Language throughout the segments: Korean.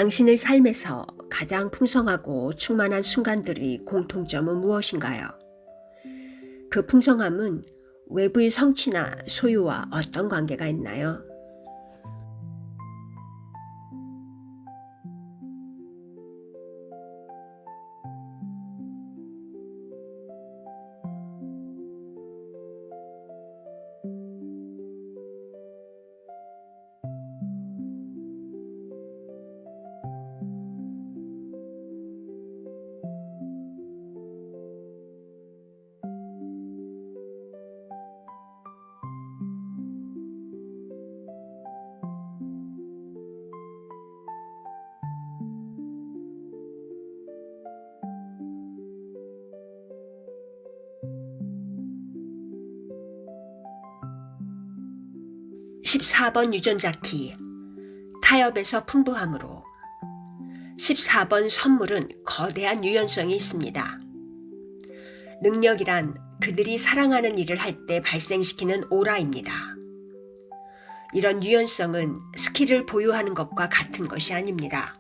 당신의 삶에서 가장 풍성하고 충만한 순간들의 공통점은 무엇인가요? 그 풍성함은 외부의 성취나 소유와 어떤 관계가 있나요? (14번) 유전자 키 타협에서 풍부함으로. 14번 선물은 거대한 유연성이 있습니다. 능력이란 그들이 사랑하는 일을 할 때 발생시키는 오라입니다. 이런 유연성은 스킬을 보유하는 것과 같은 것이 아닙니다.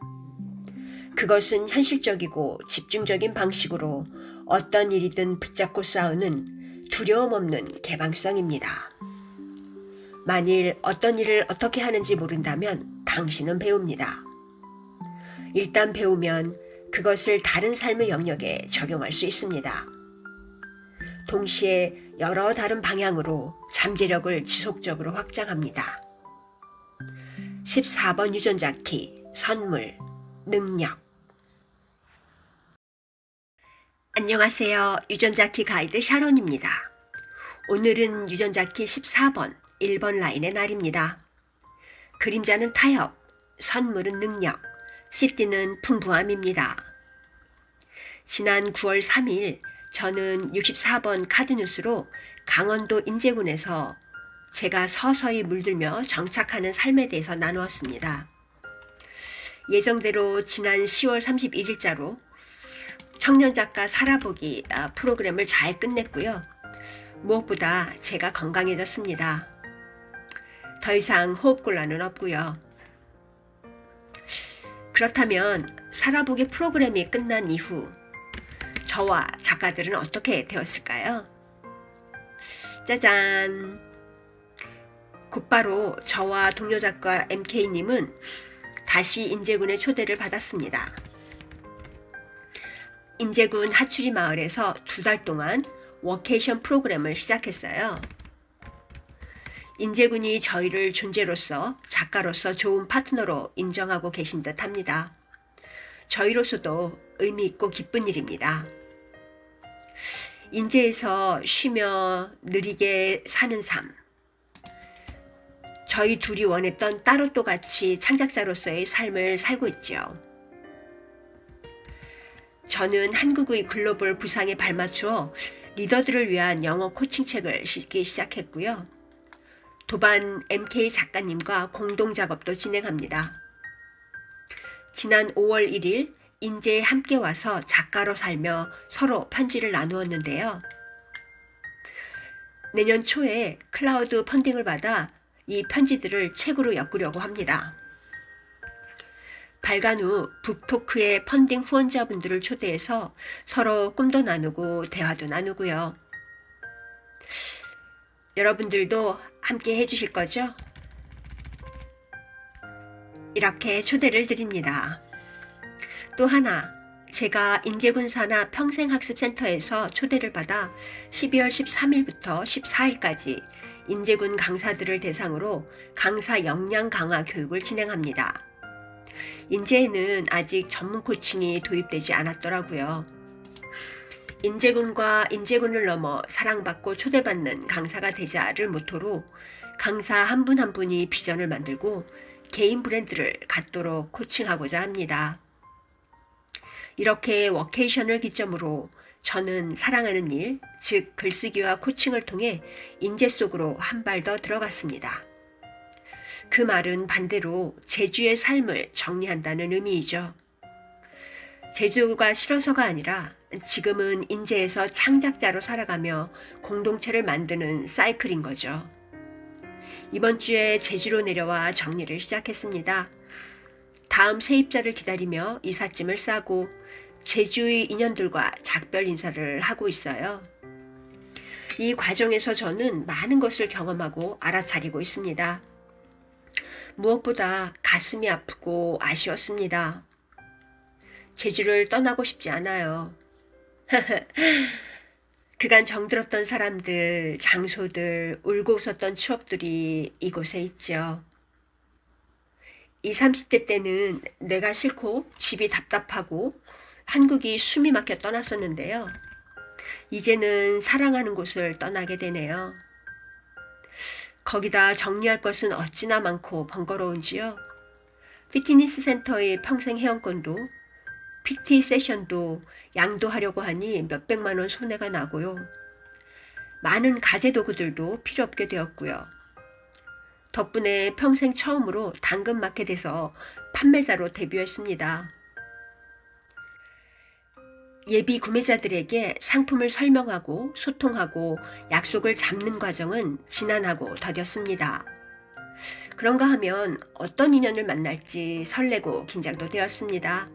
그것은 현실적이고 집중적인 방식으로 어떤 일이든 붙잡고 싸우는 두려움 없는 개방성입니다. 만일 어떤 일을 어떻게 하는지 모른다면 당신은 배웁니다. 일단 배우면 그것을 다른 삶의 영역에 적용할 수 있습니다. 동시에 여러 다른 방향으로 잠재력을 지속적으로 확장합니다. 14번 유전자 키 선물, 능력. 안녕하세요. 유전자 키 가이드 샤론입니다. 오늘은 유전자 키 14번 1번 라인의 날입니다. 그림자는 타협, 선물은 능력, CD는 풍부함입니다. 지난 9월 3일 저는 64번 카드뉴스로 강원도 인제군에서 제가 서서히 물들며 정착하는 삶에 대해서 나누었습니다. 예정대로 지난 10월 31일자로 청년작가 살아보기 프로그램을 잘 끝냈고요. 무엇보다 제가 건강해졌습니다. 더 이상 호흡곤란은 없고요. 그렇다면 살아보기 프로그램이 끝난 이후 저와 작가들은 어떻게 되었을까요? 짜잔! 곧바로 저와 동료 작가 MK님은 다시 인제군의 초대를 받았습니다. 인제군 하추리 마을에서 2달 동안 워케이션 프로그램을 시작했어요. 인제군이 저희를 존재로서 작가로서 좋은 파트너로 인정하고 계신 듯 합니다. 저희로서도 의미 있고 기쁜 일입니다. 인제에서 쉬며 느리게 사는 삶. 저희 둘이 원했던 따로또 같이 창작자로서의 삶을 살고 있죠. 저는 한국의 글로벌 부상에 발맞추어 리더들을 위한 영어 코칭 책을 읽기 시작했고요. 도반 MK 작가님과 공동 작업도 진행합니다. 지난 5월 1일 인제에 함께 와서 작가로 살며 서로 편지를 나누었는데요. 내년 초에 클라우드 펀딩을 받아 이 편지들을 책으로 엮으려고 합니다. 발간 후 북토크의 펀딩 후원자분들을 초대해서 서로 꿈도 나누고 대화도 나누고요. 여러분들도 함께 해주실 거죠? 이렇게 초대를 드립니다. 또 하나, 제가 인제군 산하 평생학습센터에서 초대를 받아 12월 13일부터 14일까지 인제군 강사들을 대상으로 강사 역량 강화 교육을 진행합니다. 인제에는 아직 전문 코칭이 도입되지 않았더라고요. 인제군과 인제군을 넘어 사랑받고 초대받는 강사가 되자를 모토로 강사 한 분 한 분이 비전을 만들고 개인 브랜드를 갖도록 코칭하고자 합니다. 이렇게 워케이션을 기점으로 저는 사랑하는 일, 즉 글쓰기와 코칭을 통해 인제 속으로 한 발 더 들어갔습니다. 그 말은 반대로 제주의 삶을 정리한다는 의미이죠. 제주가 싫어서가 아니라 지금은 인제에서 창작자로 살아가며 공동체를 만드는 사이클인 거죠. 이번 주에 제주로 내려와 정리를 시작했습니다. 다음 세입자를 기다리며 이삿짐을 싸고 제주의 인연들과 작별 인사를 하고 있어요. 이 과정에서 저는 많은 것을 경험하고 알아차리고 있습니다. 무엇보다 가슴이 아프고 아쉬웠습니다. 제주를 떠나고 싶지 않아요. 그간 정들었던 사람들, 장소들, 울고 웃었던 추억들이 이곳에 있죠. 20, 30대 때는 내가 싫고 집이 답답하고 한국이 숨이 막혀 떠났었는데요. 이제는 사랑하는 곳을 떠나게 되네요. 거기다 정리할 것은 어찌나 많고 번거로운지요. 피트니스 센터의 평생 회원권도 PT 세션도 양도하려고 하니 몇백만 원 손해가 나고요. 많은 가재 도구들도 필요 없게 되었고요. 덕분에 평생 처음으로 당근마켓에서 판매자로 데뷔했습니다. 예비 구매자들에게 상품을 설명하고 소통하고 약속을 잡는 과정은 지난하고 더뎠습니다. 그런가 하면 어떤 인연을 만날지 설레고 긴장도 되었습니다.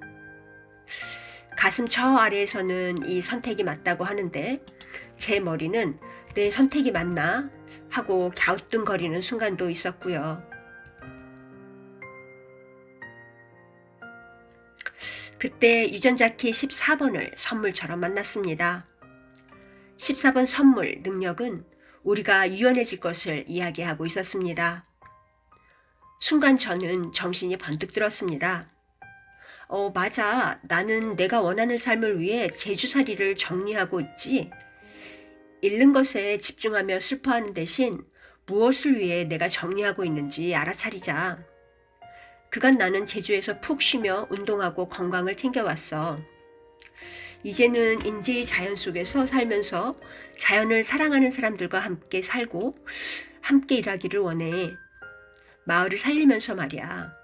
가슴 저 아래에서는 이 선택이 맞다고 하는데 제 머리는 내 선택이 맞나 하고 갸우뚱거리는 순간도 있었고요. 그때 유전자 키 14번을 선물처럼 만났습니다. 14번 선물 능력은 우리가 유연해질 것을 이야기하고 있었습니다. 순간 저는 정신이 번뜩 들었습니다. 맞아. 나는 내가 원하는 삶을 위해 제주살이를 정리하고 있지. 잃는 것에 집중하며 슬퍼하는 대신 무엇을 위해 내가 정리하고 있는지 알아차리자. 그간 나는 제주에서 푹 쉬며 운동하고 건강을 챙겨왔어. 이제는 인제의 자연 속에서 살면서 자연을 사랑하는 사람들과 함께 살고 함께 일하기를 원해. 마을을 살리면서 말이야.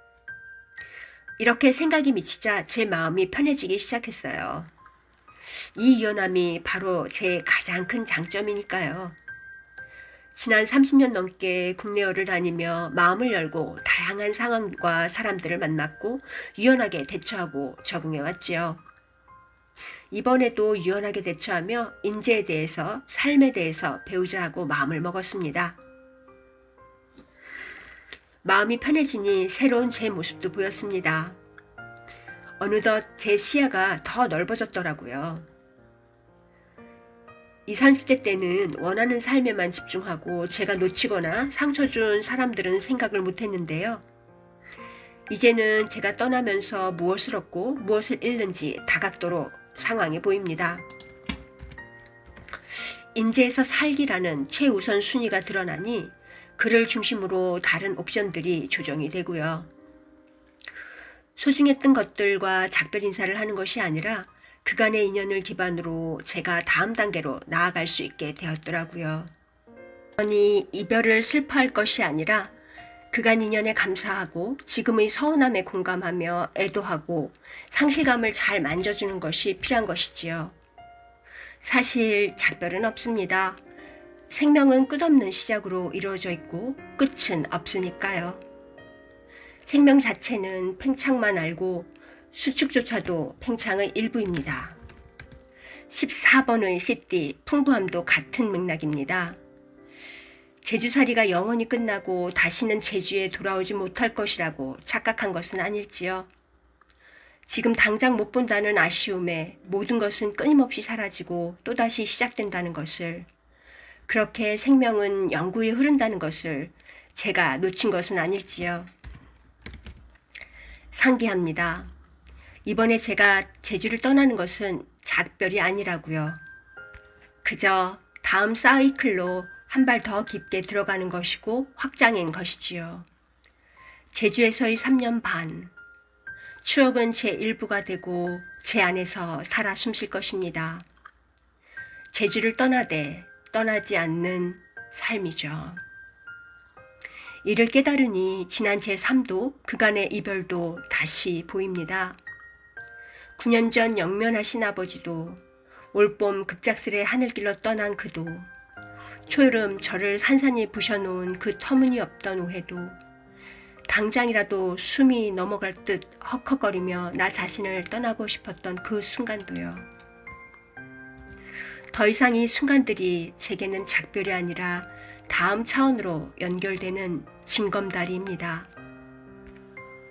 이렇게 생각이 미치자 제 마음이 편해지기 시작했어요. 이 유연함이 바로 제 가장 큰 장점이니까요. 지난 30년 넘게 국내여를 다니며 마음을 열고 다양한 상황과 사람들을 만났고 유연하게 대처하고 적응해왔지요. 이번에도 유연하게 대처하며 인재에 대해서 삶에 대해서 배우자 하고 마음을 먹었습니다. 마음이 편해지니 새로운 제 모습도 보였습니다. 어느덧 제 시야가 더 넓어졌더라고요. 20, 30대 때는 원하는 삶에만 집중하고 제가 놓치거나 상처 준 사람들은 생각을 못했는데요. 이제는 제가 떠나면서 무엇을 얻고 무엇을 잃는지 다각도로 상황이 보입니다. 인재에서 살기라는 최우선 순위가 드러나니 그를 중심으로 다른 옵션들이 조정이 되고요. 소중했던 것들과 작별 인사를 하는 것이 아니라 그간의 인연을 기반으로 제가 다음 단계로 나아갈 수 있게 되었더라고요. 그러니 이별을 슬퍼할 것이 아니라 그간 인연에 감사하고 지금의 서운함에 공감하며 애도하고 상실감을 잘 만져주는 것이 필요한 것이지요. 사실 작별은 없습니다. 생명은 끝없는 시작으로 이루어져 있고 끝은 없으니까요. 생명 자체는 팽창만 알고 수축조차도 팽창의 일부입니다. 14번의 시띠 풍부함도 같은 맥락입니다. 제주살이가 영원히 끝나고 다시는 제주에 돌아오지 못할 것이라고 착각한 것은 아닐지요. 지금 당장 못 본다는 아쉬움에 모든 것은 끊임없이 사라지고 또다시 시작된다는 것을, 그렇게 생명은 영구히 흐른다는 것을 제가 놓친 것은 아닐지요. 상기합니다. 이번에 제가 제주를 떠나는 것은 작별이 아니라고요. 그저 다음 사이클로 한 발 더 깊게 들어가는 것이고 확장인 것이지요. 제주에서의 3년 반, 추억은 제 일부가 되고 제 안에서 살아 숨쉴 것입니다. 제주를 떠나되 떠나지 않는 삶이죠. 이를 깨달으니 지난 제 삶도 그간의 이별도 다시 보입니다. 9년 전 영면하신 아버지도, 올봄 급작스레 하늘길로 떠난 그도, 초여름 저를 산산히 부셔놓은 그 터무니없던 오해도, 당장이라도 숨이 넘어갈 듯 헉헉거리며 나 자신을 떠나고 싶었던 그 순간도요. 더 이상 이 순간들이 제게는 작별이 아니라 다음 차원으로 연결되는 징검다리입니다.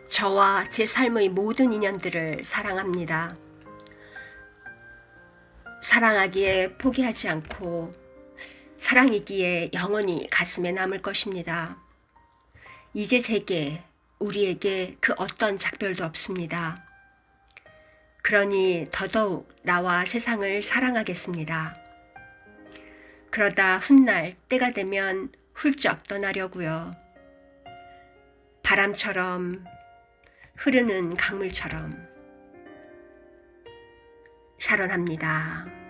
저와 제 삶의 모든 인연들을 사랑합니다. 사랑하기에 포기하지 않고 사랑이기에 영원히 가슴에 남을 것입니다. 이제 제게, 우리에게 그 어떤 작별도 없습니다. 그러니 더더욱 나와 세상을 사랑하겠습니다. 그러다 훗날 때가 되면 훌쩍 떠나려고요. 바람처럼 흐르는 강물처럼 샤론합니다.